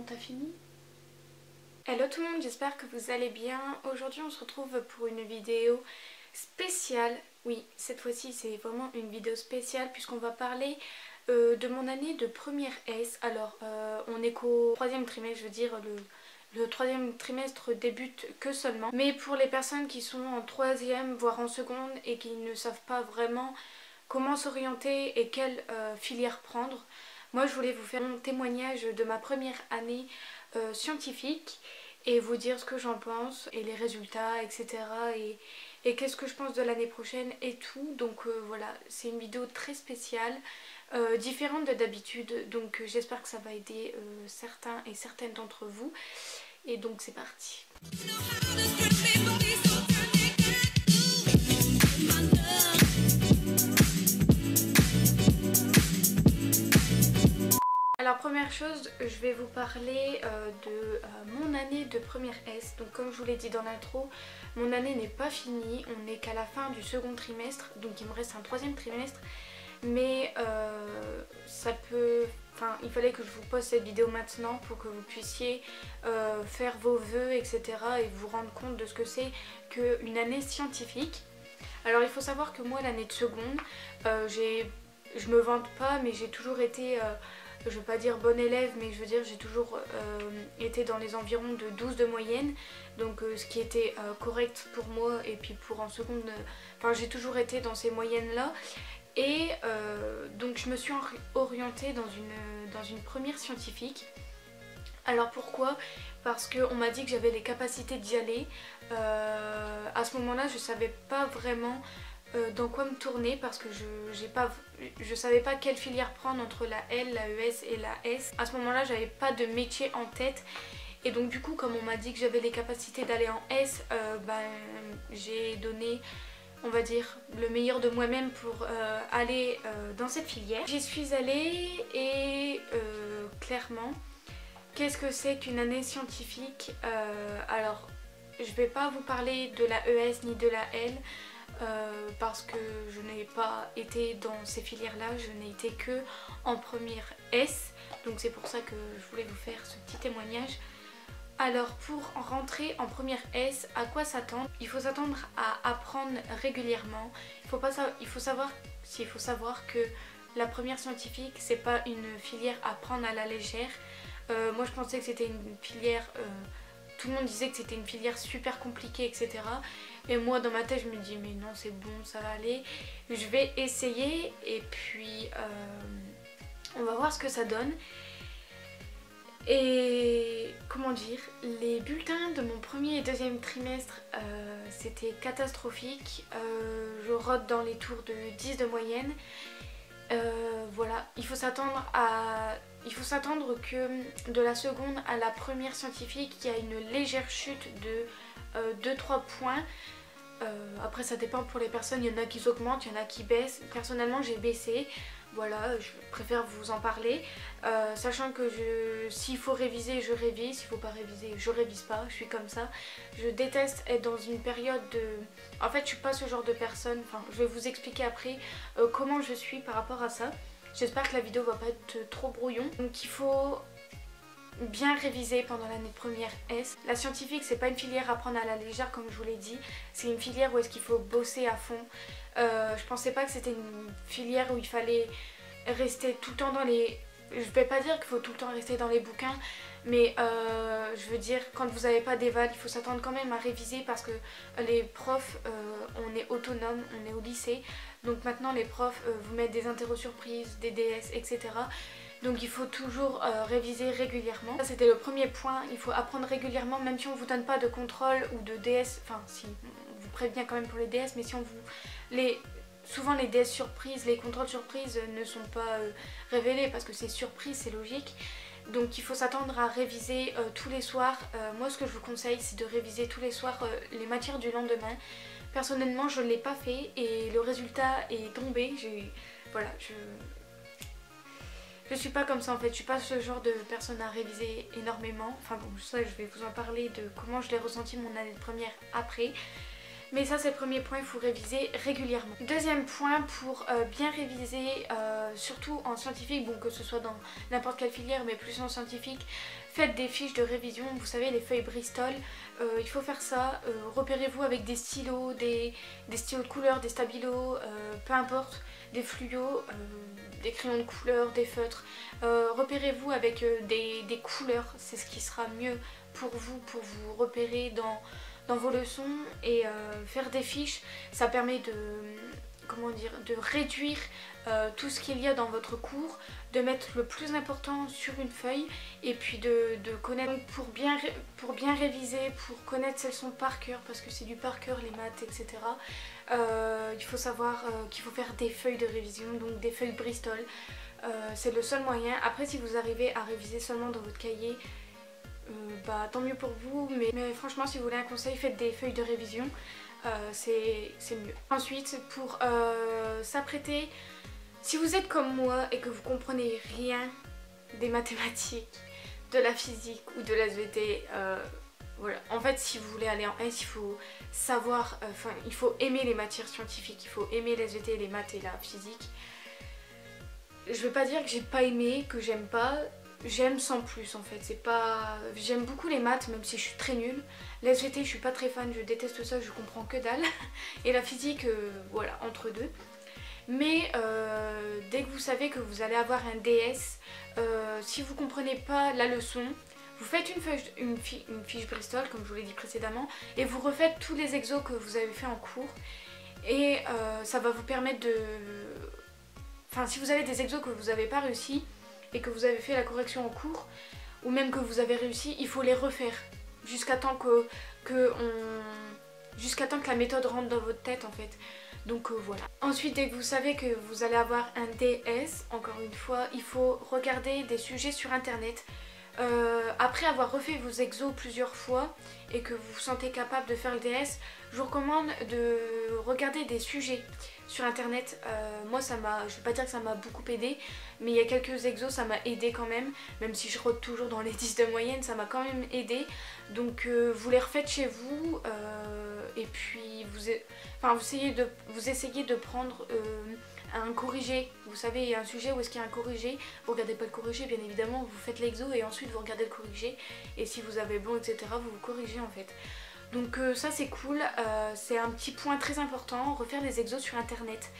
t'as fini? Hello tout le monde, j'espère que vous allez bien. Aujourd'hui on se retrouve pour une vidéo spéciale. Oui, cette fois-ci c'est vraiment une vidéo spéciale puisqu'on va parler de mon année de première S. Alors on est qu'au troisième trimestre, je veux dire le troisième trimestre débute que seulement. Mais pour les personnes qui sont en troisième voire en seconde et qui ne savent pas vraiment comment s'orienter et quelle filière prendre, moi je voulais vous faire un témoignage de ma première année scientifique et vous dire ce que j'en pense et les résultats, etc. et qu'est-ce que je pense de l'année prochaine et tout. Donc voilà, c'est une vidéo très spéciale, différente de d'habitude, donc j'espère que ça va aider certains et certaines d'entre vous. Et donc c'est parti. Alors première chose, je vais vous parler de mon année de première S. Donc comme je vous l'ai dit dans l'intro, mon année n'est pas finie, on n'est qu'à la fin du second trimestre, donc il me reste un troisième trimestre. Mais ça peut... Enfin, il fallait que je vous poste cette vidéo maintenant pour que vous puissiez faire vos vœux, etc. et vous rendre compte de ce que c'est qu'une année scientifique. Alors il faut savoir que moi l'année de seconde, je me vante pas, mais j'ai toujours été... je veux pas dire bonne élève, mais je veux dire j'ai toujours été dans les environs de 12 de moyenne, donc ce qui était correct pour moi. Et puis pour en seconde, enfin j'ai toujours été dans ces moyennes là. Et donc je me suis orientée dans une première scientifique. Alors pourquoi? Parce qu'on m'a dit que j'avais les capacités d'y aller. À ce moment là je savais pas vraiment dans quoi me tourner, parce que je savais pas quelle filière prendre entre la L, la ES et la S. À ce moment là j'avais pas de métier en tête. Et donc du coup comme on m'a dit que j'avais les capacités d'aller en S, j'ai donné, on va dire, le meilleur de moi-même pour aller dans cette filière. J'y suis allée et clairement, qu'est-ce que c'est qu'une année scientifique? Alors je vais pas vous parler de la ES ni de la L, parce que je n'ai pas été dans ces filières là, je n'ai été que en première S, donc c'est pour ça que je voulais vous faire ce petit témoignage. Alors pour rentrer en première S, à quoi s'attendre? Il faut s'attendre à apprendre régulièrement. Il faut savoir que la première scientifique, c'est pas une filière à prendre à la légère. Moi je pensais que c'était une filière... tout le monde disait que c'était une filière super compliquée, etc. Et moi dans ma tête je me dis mais non, c'est bon, ça va aller. Je vais essayer et puis on va voir ce que ça donne. Et comment dire, les bulletins de mon premier et deuxième trimestre, c'était catastrophique. Je rôde dans les tours de 10 de moyenne. Voilà, il faut s'attendre que de la seconde à la première scientifique, il y a une légère chute de 2-3 points. Après ça dépend pour les personnes, il y en a qui augmentent, il y en a qui baissent. Personnellement j'ai baissé, voilà, je préfère vous en parler, sachant que s'il faut réviser je révise, s'il faut pas réviser je révise pas, je suis comme ça. Je déteste être dans une période de... En fait je suis pas ce genre de personne, enfin je vais vous expliquer après comment je suis par rapport à ça. J'espère que la vidéo va pas être trop brouillon. Donc il faut bien réviser pendant l'année de première S. La scientifique c'est pas une filière à prendre à la légère comme je vous l'ai dit, c'est une filière où est-ce qu'il faut bosser à fond. Je pensais pas que c'était une filière où il fallait rester tout le temps dans les... Je vais pas dire qu'il faut tout le temps rester dans les bouquins, mais je veux dire quand vous n'avez pas d'éval, il faut s'attendre quand même à réviser, parce que les profs, on est autonome, on est au lycée, donc maintenant les profs vous mettent des interros surprises, des DS, etc. Donc il faut toujours réviser régulièrement. Ça c'était le premier point, il faut apprendre régulièrement, même si on vous donne pas de contrôle ou de DS, enfin si, on vous prévient quand même pour les DS, mais si on vous... Souvent les DS surprises, les contrôles surprises ne sont pas révélés parce que c'est surprise, c'est logique. Donc il faut s'attendre à réviser tous les soirs. Moi ce que je vous conseille c'est de réviser tous les soirs les matières du lendemain. Personnellement je ne l'ai pas fait et le résultat est tombé. Voilà, je suis pas comme ça en fait, je suis pas ce genre de personne à réviser énormément. Enfin bon, ça je vais vous en parler de comment je l'ai ressenti mon année de première après. Mais ça c'est le premier point, il faut réviser régulièrement. Deuxième point pour bien réviser, surtout en scientifique, bon que ce soit dans n'importe quelle filière mais plus en scientifique, faites des fiches de révision, vous savez les feuilles Bristol, il faut faire ça, repérez-vous avec des stylos, des stylos de couleur, des stabilos, peu importe, des fluos, des crayons de couleur, des feutres, repérez-vous avec des couleurs, c'est ce qui sera mieux pour vous repérer dans vos leçons et faire des fiches, ça permet de, comment dire, de réduire tout ce qu'il y a dans votre cours, de mettre le plus important sur une feuille et puis de connaître. Donc pour bien réviser, pour connaître ces leçons par cœur, parce que c'est du par cœur les maths, etc. Il faut savoir qu'il faut faire des feuilles de révision, donc des feuilles Bristol. C'est le seul moyen. Après si vous arrivez à réviser seulement dans votre cahier, bah tant mieux pour vous, mais franchement si vous voulez un conseil, faites des feuilles de révision, c'est mieux. Ensuite pour s'apprêter, si vous êtes comme moi et que vous comprenez rien des mathématiques, de la physique ou de la SVT, voilà. En fait si vous voulez aller en S, il faut savoir, il faut aimer les matières scientifiques, il faut aimer la SVT, les maths et la physique. Je veux pas dire que j'ai pas aimé, que j'aime pas. J'aime sans plus en fait, c'est pas... J'aime beaucoup les maths même si je suis très nulle. La SVT je suis pas très fan, je déteste ça, je comprends que dalle. Et la physique, voilà, entre deux. Mais dès que vous savez que vous allez avoir un DS, si vous comprenez pas la leçon, vous faites une fiche Bristol comme je vous l'ai dit précédemment et vous refaites tous les exos que vous avez fait en cours. Et ça va vous permettre de... Enfin si vous avez des exos que vous n'avez pas réussi, et que vous avez fait la correction en cours, ou même que vous avez réussi, il faut les refaire jusqu'à temps que la méthode rentre dans votre tête en fait. Donc voilà. Ensuite dès que vous savez que vous allez avoir un DS, encore une fois, il faut regarder des sujets sur internet. Après avoir refait vos exos plusieurs fois et que vous vous sentez capable de faire le DS, je vous recommande de regarder des sujets sur internet. Moi ça m'a, je vais pas dire que ça m'a beaucoup aidé, mais il y a quelques exos ça m'a aidé quand même si je rôde toujours dans les 10 de moyenne, ça m'a quand même aidé. Donc vous les refaites chez vous et puis vous essayez de prendre un corrigé. Vous savez il y a un sujet où est-ce qu'il y a un corrigé, vous regardez pas le corrigé bien évidemment, vous faites l'exo et ensuite vous regardez le corrigé et si vous avez bon etc vous vous corrigez en fait. Donc ça c'est cool, c'est un petit point très important, refaire des exos sur internet.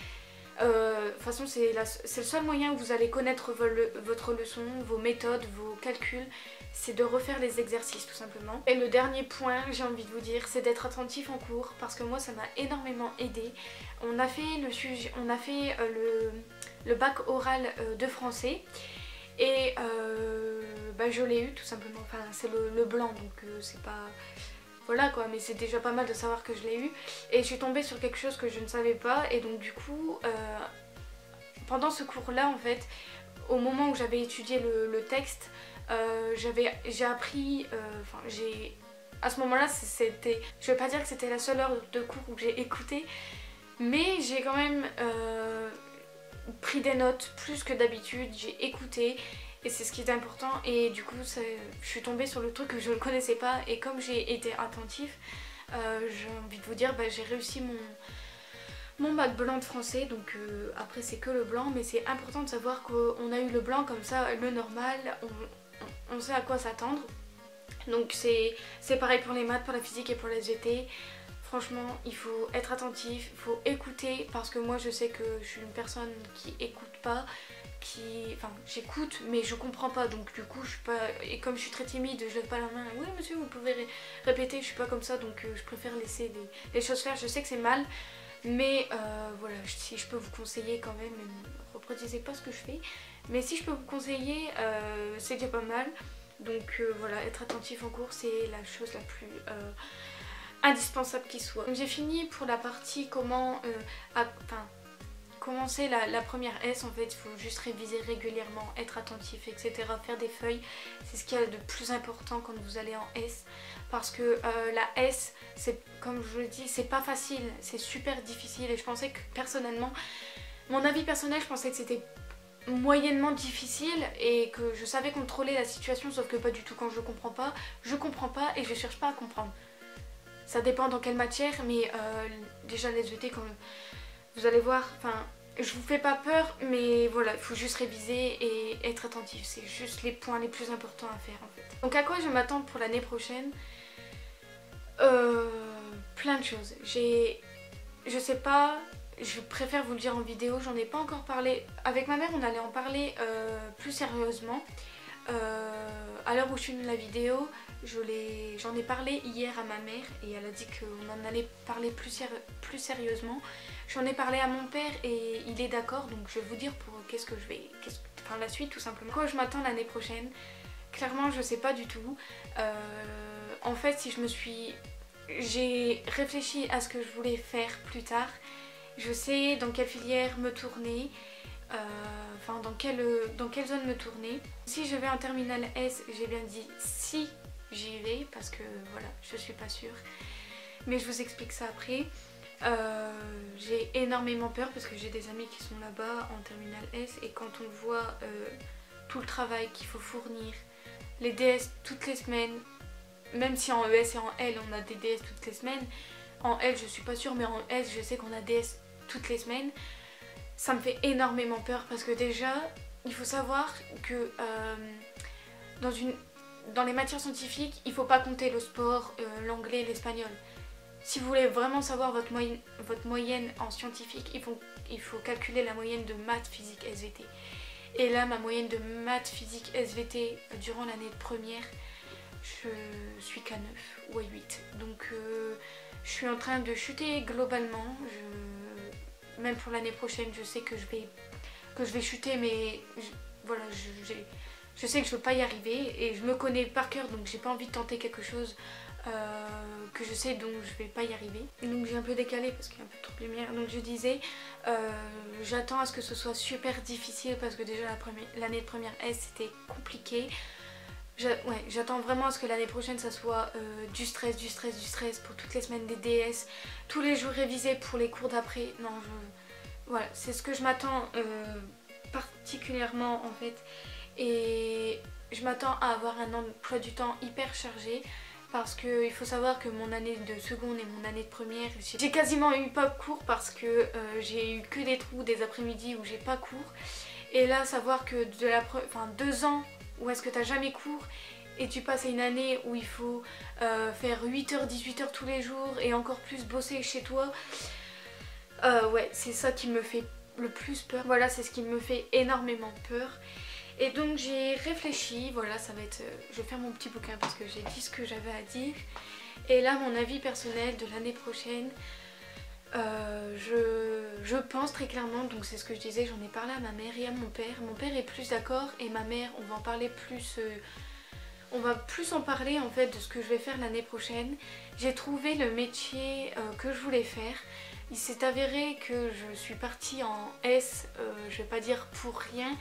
De toute façon c'est le seul moyen où vous allez connaître votre leçon, vos méthodes, vos calculs, c'est de refaire les exercices tout simplement. Et le dernier point j'ai envie de vous dire, c'est d'être attentif en cours parce que moi ça m'a énormément aidé. On a fait le bac oral de français et bah, je l'ai eu tout simplement, enfin c'est le blanc donc c'est pas... Voilà quoi, mais c'est déjà pas mal de savoir que je l'ai eu. Et je suis tombée sur quelque chose que je ne savais pas. Et donc du coup, pendant ce cours là en fait, au moment où j'avais étudié le texte, j'ai appris, à ce moment là c'était, je vais pas dire que c'était la seule heure de cours où j'ai écouté, mais j'ai quand même pris des notes plus que d'habitude, j'ai écouté. Et c'est ce qui est important et du coup je suis tombée sur le truc que je ne connaissais pas et comme j'ai été attentif, j'ai envie de vous dire, bah, j'ai réussi mon bac blanc de français. Donc après c'est que le blanc, mais c'est important de savoir qu'on a eu le blanc comme ça, le normal, on sait à quoi s'attendre. Donc c'est pareil pour les maths, pour la physique et pour la SVT. Franchement il faut être attentif, il faut écouter parce que moi je sais que je suis une personne qui écoute pas, enfin j'écoute mais je comprends pas, donc du coup je suis pas, et comme je suis très timide je lève pas la main, oui monsieur vous pouvez répéter, je suis pas comme ça, donc je préfère laisser les choses faire. Je sais que c'est mal mais voilà, si je peux vous conseiller quand même, ne reproduisez pas ce que je fais, mais si je peux vous conseiller c'est déjà pas mal. Donc voilà, être attentif en cours c'est la chose la plus indispensable qui soit. J'ai fini pour la partie comment commencer la première S. En fait il faut juste réviser régulièrement, être attentif etc, faire des feuilles, c'est ce qu'il y a de plus important quand vous allez en S parce que la S c'est, comme je vous le dis, c'est pas facile, c'est super difficile et je pensais que personnellement, mon avis personnel, je pensais que c'était moyennement difficile et que je savais contrôler la situation, sauf que pas du tout. Quand je comprends pas et je cherche pas à comprendre. ça dépend dans quelle matière, mais déjà les SVT, comme vous allez voir, enfin je vous fais pas peur, mais voilà, il faut juste réviser et être attentif, c'est juste les points les plus importants à faire en fait. Donc à quoi je m'attends pour l'année prochaine? Plein de choses. Je sais pas, je préfère vous le dire en vidéo, j'en ai pas encore parlé. Avec ma mère on allait en parler plus sérieusement. À l'heure où je filme la vidéo, j'en ai parlé hier à ma mère et elle a dit qu'on en allait parler plus sérieusement. J'en ai parlé à mon père et il est d'accord, donc je vais vous dire pour enfin la suite tout simplement. Quoi je m'attends l'année prochaine? Clairement je sais pas du tout. En fait j'ai réfléchi à ce que je voulais faire plus tard. Je sais dans quelle filière me tourner. Enfin dans quelle zone me tourner. Si je vais en terminale S, j'ai bien dit si j'y vais parce que voilà, je suis pas sûre. Mais je vous explique ça après. J'ai énormément peur parce que j'ai des amis qui sont là-bas en terminale S et quand on voit tout le travail qu'il faut fournir, les DS toutes les semaines, même si en ES et en L on a des DS toutes les semaines, en L je suis pas sûre mais en S je sais qu'on a DS toutes les semaines. Ça me fait énormément peur parce que déjà, il faut savoir que dans les matières scientifiques, il ne faut pas compter le sport, l'anglais, l'espagnol. Si vous voulez vraiment savoir votre moyenne en scientifique, il faut calculer la moyenne de maths, physique, SVT. Et là, ma moyenne de maths, physique, SVT durant l'année de première, je suis qu'à 9 ou à 8. Donc je suis en train de chuter globalement. Même pour l'année prochaine, je sais que je vais chuter, mais voilà, je sais que je ne veux pas y arriver et je me connais par cœur, donc j'ai pas envie de tenter quelque chose que je sais donc je vais pas y arriver. Donc j'ai un peu décalé parce qu'il y a un peu trop de lumière. Donc je disais, j'attends à ce que ce soit super difficile parce que déjà l'année de première S c'était compliqué. Ouais, j'attends vraiment à ce que l'année prochaine ça soit du stress pour toutes les semaines des DS, tous les jours révisés pour les cours d'après. Non, voilà, c'est ce que je m'attends particulièrement en fait. Et je m'attends à avoir un emploi du temps hyper chargé parce qu'il faut savoir que mon année de seconde et mon année de première, j'ai quasiment eu pas cours parce que j'ai eu que des trous des après-midi où j'ai pas cours. Et là, savoir que 2 ans où est-ce que t'as jamais cours et tu passes à une année où il faut faire 8h, 18h tous les jours et encore plus bosser chez toi, ouais, c'est ça qui me fait le plus peur. Voilà, c'est ce qui me fait énormément peur. Et donc j'ai réfléchi, voilà, ça va être... je vais faire mon petit bouquin parce que j'ai dit ce que j'avais à dire. Et là, mon avis personnel de l'année prochaine, je pense très clairement, donc c'est ce que je disais, j'en ai parlé à ma mère et à mon père. Mon père est plus d'accord et ma mère, on va en parler plus... on va plus en parler en fait de ce que je vais faire l'année prochaine. J'ai trouvé le métier que je voulais faire. Il s'est avéré que je suis partie en S, je vais pas dire pour rien,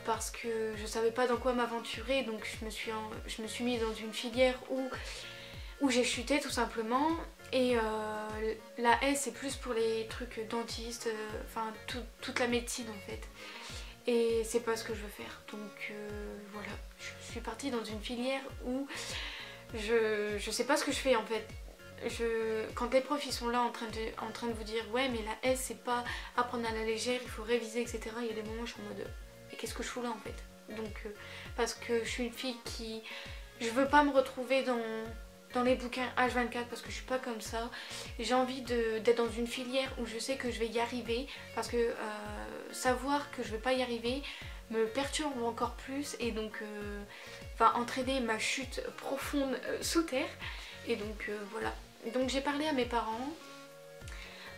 parce que je savais pas dans quoi m'aventurer, donc je me suis mise dans une filière où j'ai chuté tout simplement. Et la S c'est plus pour les trucs dentistes, enfin toute la médecine en fait. Et c'est pas ce que je veux faire, donc voilà, je suis partie dans une filière où je sais pas ce que je fais en fait. Quand les profs ils sont là en train de vous dire ouais mais la S c'est pas apprendre à la légère, il faut réviser etc. Il y a des moments où je suis en mode et qu'est-ce que je fous là en fait. Donc parce que je suis une fille qui... Je veux pas me retrouver dans les bouquins H24 parce que je suis pas comme ça. J'ai envie d'être dans une filière où je sais que je vais y arriver parce que savoir que je vais pas y arriver me perturbe encore plus et donc va entraîner ma chute profonde sous terre. Et donc voilà. Donc j'ai parlé à mes parents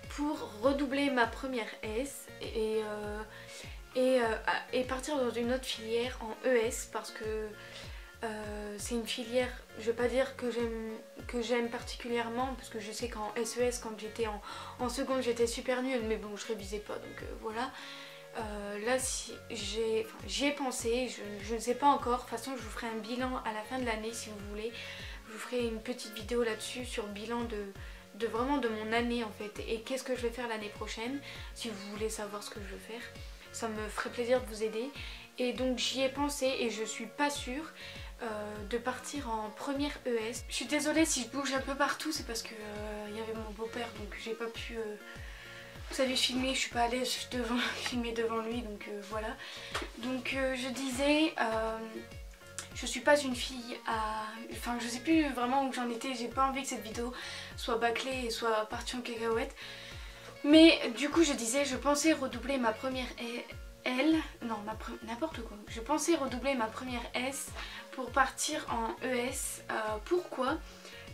pour redoubler ma première S et partir dans une autre filière en ES parce que c'est une filière, je vais pas dire que j'aime particulièrement parce que je sais qu'en SES quand j'étais en seconde j'étais super nulle mais bon je révisais pas donc voilà. Là j'y ai pensé, je ne sais pas encore, de toute façon je vous ferai un bilan à la fin de l'année si vous voulez. Je vous ferai une petite vidéo là-dessus sur le bilan vraiment de mon année en fait et qu'est-ce que je vais faire l'année prochaine si vous voulez savoir ce que je veux faire. Ça me ferait plaisir de vous aider et donc j'y ai pensé et je suis pas sûre. de partir en première ES. Je suis désolée si je bouge un peu partout, c'est parce que il y avait mon beau-père, donc j'ai pas pu vous savez filmer, je suis pas à l'aise devant filmer devant lui, donc voilà. Donc je disais, je suis pas une fille à... Enfin je sais plus vraiment où j'en étais, j'ai pas envie que cette vidéo soit bâclée et soit partie en cacahuète. Mais du coup je disais, je pensais redoubler ma première L, non n'importe quoi. Je pensais redoubler ma première S pour partir en ES. Pourquoi?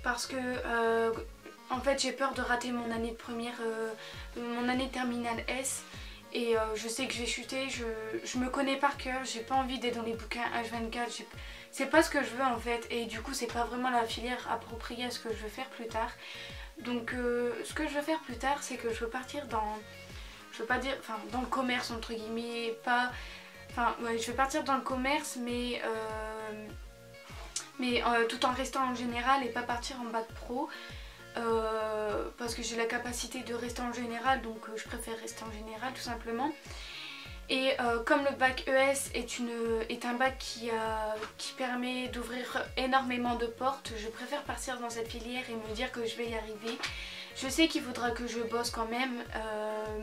Parce que en fait j'ai peur de rater mon année de première, mon année de terminale S. Et je sais que je vais chuter, je me connais par cœur, j'ai pas envie d'être dans les bouquins H24, c'est pas ce que je veux en fait. Et du coup c'est pas vraiment la filière appropriée à ce que je veux faire plus tard. Donc ce que je veux faire plus tard, c'est que je veux partir dans... Je veux pas dire... Enfin dans le commerce entre guillemets, pas... Enfin ouais, je vais partir dans le commerce mais tout en restant en général et pas partir en bac pro. Parce que j'ai la capacité de rester en général, donc je préfère rester en général tout simplement. Et comme le bac ES est un bac qui permet d'ouvrir énormément de portes, je préfère partir dans cette filière et me dire que je vais y arriver. Je sais qu'il faudra que je bosse quand même,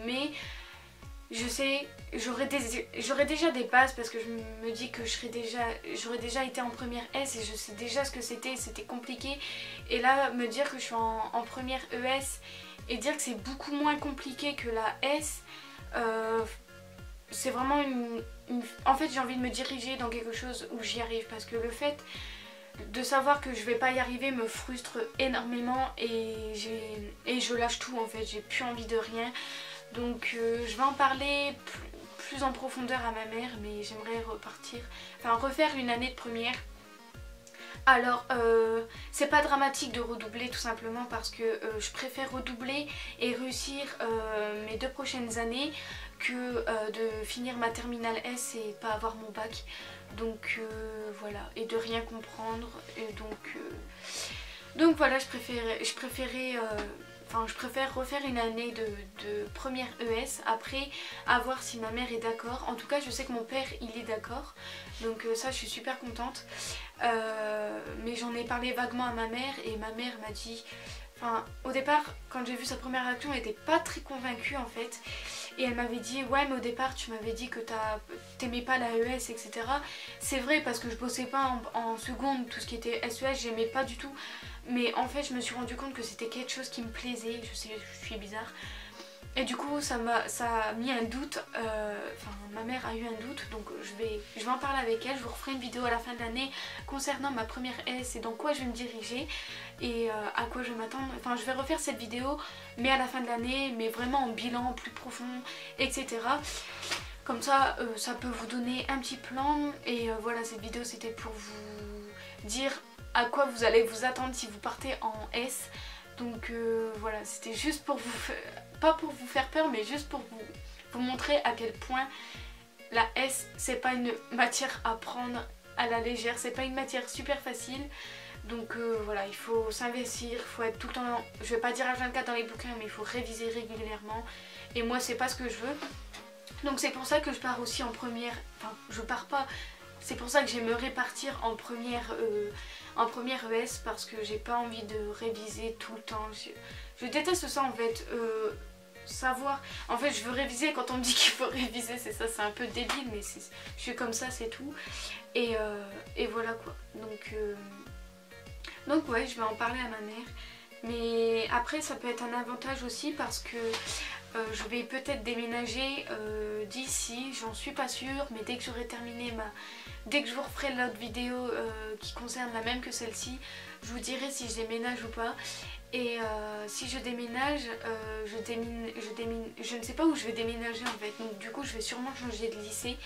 mais je sais, j'aurai déjà des bases parce que je me dis que j'aurais déjà été en première S et je sais déjà ce que c'était compliqué. Et là, me dire que je suis en première ES et dire que c'est beaucoup moins compliqué que la S, c'est vraiment En fait, j'ai envie de me diriger dans quelque chose où j'y arrive parce que le fait de savoir que je vais pas y arriver me frustre énormément et je lâche tout en fait, j'ai plus envie de rien. Donc je vais en parler plus en profondeur à ma mère, mais j'aimerais refaire une année de première. Alors c'est pas dramatique de redoubler tout simplement parce que je préfère redoubler et réussir mes 2 prochaines années que de finir ma terminale S et pas avoir mon bac. Donc voilà, et de rien comprendre. Et donc voilà, je préfère refaire une année de première ES, après à voir si ma mère est d'accord. En tout cas je sais que mon père il est d'accord, donc ça je suis super contente. Mais j'en ai parlé vaguement à ma mère et ma mère m'a dit... Enfin au départ quand j'ai vu sa première réaction elle était pas très convaincue en fait. Et elle m'avait dit ouais mais au départ tu m'avais dit que t'aimais pas la ES etc. C'est vrai parce que je bossais pas en seconde, tout ce qui était SES j'aimais pas du tout. Mais en fait je me suis rendu compte que c'était quelque chose qui me plaisait, je sais je suis bizarre. Et du coup ça a mis un doute, ma mère a eu un doute, donc je vais en parler avec elle. Je vous referai une vidéo à la fin de l'année concernant ma première S et dans quoi je vais me diriger et à quoi je vais m'attendre. Enfin je vais refaire cette vidéo mais à la fin de l'année, mais vraiment en bilan plus profond, etc. Comme ça, ça peut vous donner un petit plan et voilà, cette vidéo c'était pour vous dire à quoi vous allez vous attendre si vous partez en S. Donc voilà, c'était juste pour vous... Pas pour vous faire peur, mais juste pour vous montrer à quel point la S, c'est pas une matière à prendre à la légère, c'est pas une matière super facile. Donc voilà, il faut s'investir, il faut être tout le temps... Je vais pas dire H24 dans les bouquins, mais il faut réviser régulièrement. Et moi, c'est pas ce que je veux. Donc c'est pour ça que je pars aussi en première... Enfin, je pars pas... C'est pour ça que j'aimerais partir en première ES parce que j'ai pas envie de réviser tout le temps. Je déteste ça en fait, savoir... En fait je veux réviser quand on me dit qu'il faut réviser, c'est ça, c'est un peu débile mais je suis comme ça, c'est tout. Et voilà quoi. Donc ouais, je vais en parler à ma mère. Mais après ça peut être un avantage aussi parce que je vais peut-être déménager d'ici, j'en suis pas sûre, mais dès que j'aurai terminé dès que je vous referai l'autre vidéo qui concerne la même que celle-ci, je vous dirai si je déménage ou pas. Et si je déménage, je ne sais pas où je vais déménager en fait, donc du coup je vais sûrement changer de lycée.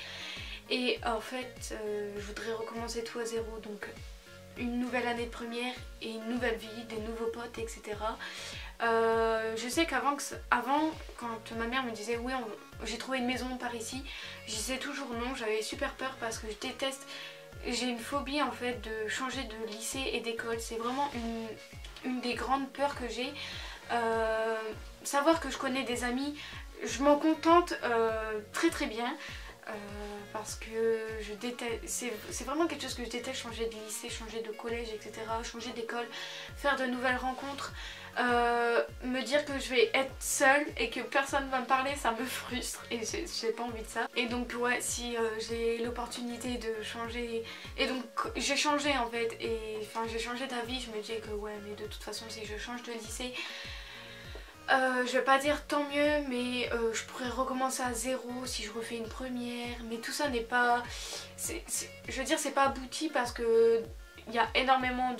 Et en fait, je voudrais recommencer tout à zéro, donc une nouvelle année de première et une nouvelle vie, des nouveaux potes, etc. Je sais qu'avant, quand ma mère me disait oui j'ai trouvé une maison par ici, je disais toujours non, j'avais super peur parce que je déteste, j'ai une phobie en fait de changer de lycée et d'école, c'est vraiment une des grandes peurs que j'ai. Savoir que je connais des amis, je m'en contente très très bien. parce que je déteste, c'est vraiment quelque chose que je déteste, changer de lycée, changer de collège, etc., changer d'école, faire de nouvelles rencontres, me dire que je vais être seule et que personne va me parler, ça me frustre et j'ai pas envie de ça. Et donc ouais, si j'ai l'opportunité de changer, et donc j'ai changé en fait, et enfin j'ai changé d'avis, je me dis que ouais, mais de toute façon si je change de lycée, je vais pas dire tant mieux, mais je pourrais recommencer à zéro si je refais une première, mais tout ça n'est pas, je veux dire c'est pas abouti parce que il y a énormément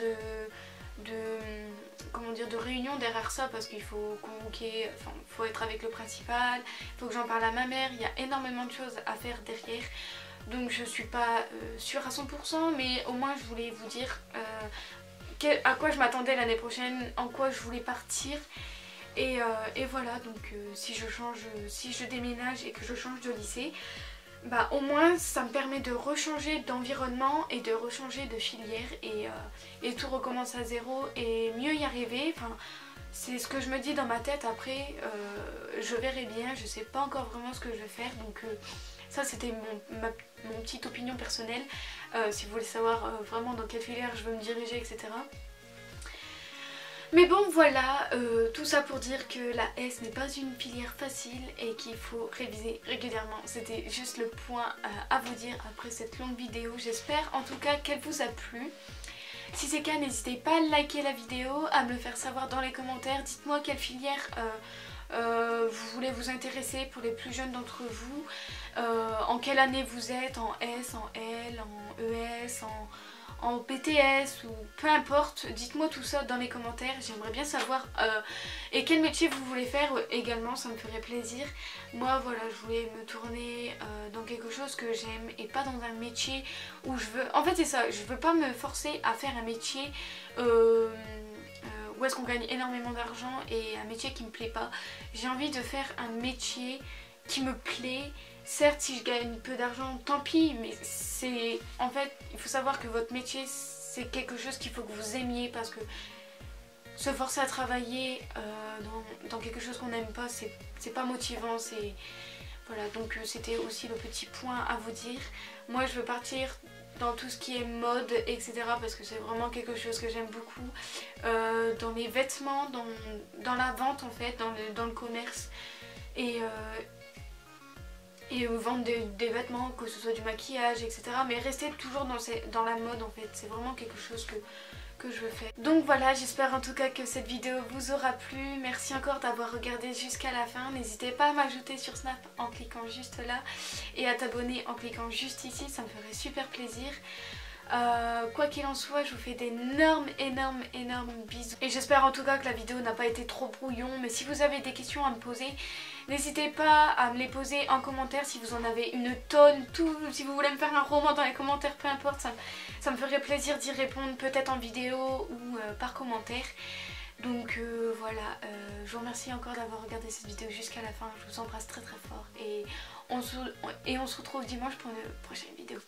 comment dire, de réunions derrière ça, parce qu'il faut convoquer, enfin il faut être avec le principal, il faut que j'en parle à ma mère, il y a énormément de choses à faire derrière, donc je suis pas sûre à 100%, mais au moins je voulais vous dire à quoi je m'attendais l'année prochaine, en quoi je voulais partir. Et voilà, donc si je déménage et que je change de lycée, bah au moins ça me permet de rechanger d'environnement et de rechanger de filière, et tout recommence à zéro et mieux y arriver. Enfin, c'est ce que je me dis dans ma tête. Après je verrai bien, je sais pas encore vraiment ce que je vais faire, donc ça c'était mon petite opinion personnelle. Si vous voulez savoir vraiment dans quelle filière je veux me diriger, etc. Mais bon voilà, tout ça pour dire que la S n'est pas une filière facile et qu'il faut réviser régulièrement. C'était juste le point à vous dire après cette longue vidéo. J'espère en tout cas qu'elle vous a plu. Si c'est le cas, n'hésitez pas à liker la vidéo, à me le faire savoir dans les commentaires. Dites-moi quelle filière vous voulez vous intéresser pour les plus jeunes d'entre vous. En quelle année vous êtes, en S, en L, en ES, en BTS ou peu importe, dites-moi tout ça dans les commentaires, j'aimerais bien savoir et quel métier vous voulez faire également, ça me ferait plaisir. Moi voilà, je voulais me tourner dans quelque chose que j'aime et pas dans un métier où je veux, en fait c'est ça, je veux pas me forcer à faire un métier où est-ce qu'on gagne énormément d'argent et un métier qui me plaît pas. J'ai envie de faire un métier qui me plaît. Certes, si je gagne peu d'argent, tant pis, mais c'est... En fait, il faut savoir que votre métier, c'est quelque chose qu'il faut que vous aimiez, parce que se forcer à travailler dans quelque chose qu'on n'aime pas, c'est pas motivant, c'est... Voilà, donc c'était aussi le petit point à vous dire. Moi, je veux partir dans tout ce qui est mode, etc. parce que c'est vraiment quelque chose que j'aime beaucoup. Dans les vêtements, dans la vente en fait, dans le commerce. Et vendre des vêtements, que ce soit du maquillage, etc. Mais rester toujours dans la mode en fait, c'est vraiment quelque chose que je veux faire. Donc voilà, j'espère en tout cas que cette vidéo vous aura plu. Merci encore d'avoir regardé jusqu'à la fin. N'hésitez pas à m'ajouter sur Snap en cliquant juste là et à t'abonner en cliquant juste ici, ça me ferait super plaisir. Quoi qu'il en soit, je vous fais d'énormes bisous. Et j'espère en tout cas que la vidéo n'a pas été trop brouillon. Mais si vous avez des questions à me poser, n'hésitez pas à me les poser en commentaire. Si vous en avez une tonne, si vous voulez me faire un roman dans les commentaires, peu importe, ça me ferait plaisir d'y répondre, peut-être en vidéo ou par commentaire. Donc voilà, je vous remercie encore d'avoir regardé cette vidéo jusqu'à la fin. Je vous embrasse très fort et on se retrouve dimanche pour une prochaine vidéo.